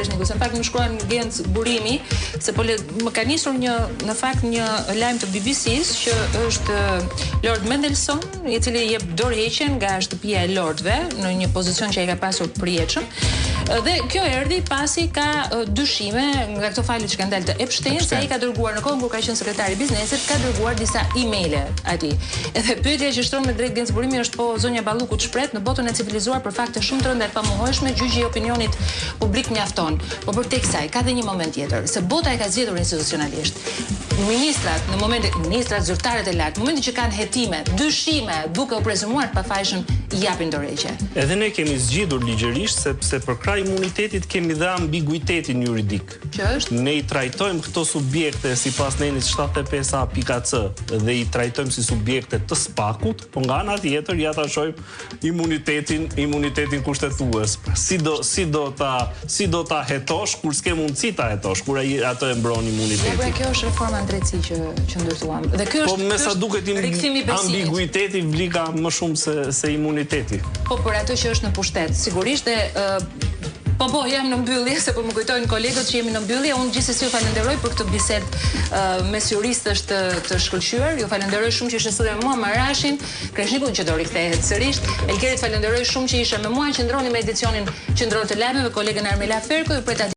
Kreshniku, se në fakt më shkruan Genc Burimi, se më ka nisur në fakt një lajm të BBC-s që është Lord Mendelssohn, i cili jep dorëheqjen nga shtëpia e lordëve në një pozicion që ai ka pasur përjetshëm. Dhe kjo erdhi pasi ka dyshime nga këto falet që kanë dalë të Epstein, se ai ka dërguar në kohën kur ka qenë sekretari i biznesit, ka dërguar disa emailë atij. Edhe pyetja që shtron me drejt Genc Burimi është po zonja Balluku shpret në botën e civilizuar për fakte shumë të rënda të pamohshme, gjyqi i opinionit publik mjafton. Por për tek saj ka dhe një moment tjetër, se bota e ka zgjedhur institucionalisht. Ministrat, zyrtarët e lartë, në momentin që kanë hetime, dyshime, duke u prezumuar të pafajshëm, i japin dorëheqje. Edhe ne kemi zgjidhur ligjërisht sepse për krah imunitetit kemi dhe ambiguitetin juridik. Që është? Ne i trajtojmë këto subjekte sipas nenit 75A.C dhe i trajtojmë si subjekte të spakut, por nga ana tjetër ja ta shohim imunitetin kushtetues. Si do ta hetosh kur s'ke mundësi ta hetosh, kur ai atë e mbron imunitetin. Pra kjo është reforma në drejtësi që ndërtuam. Dhe ky është. Po me sa duket ambiguiteti vlika më shumë se imuniteti. Po për atë që është në pushtet, sigurisht dhe po jam në mbyllje, se po më kujtojnë kolegët që jemi në mbyllje. Unë gjithsesi ju falenderoj për këtë bisedë mes juristësh të shkëlqyer. Ju falenderoj shumë që ishte në studio me mua, Marashin, Kreshnikun që do rikthehet sërish. Elkerit falenderoj shumë që ishe me mua, qëndroni me edicionin Qendror të lajmeve, kolegën Armela Ferko, ju pret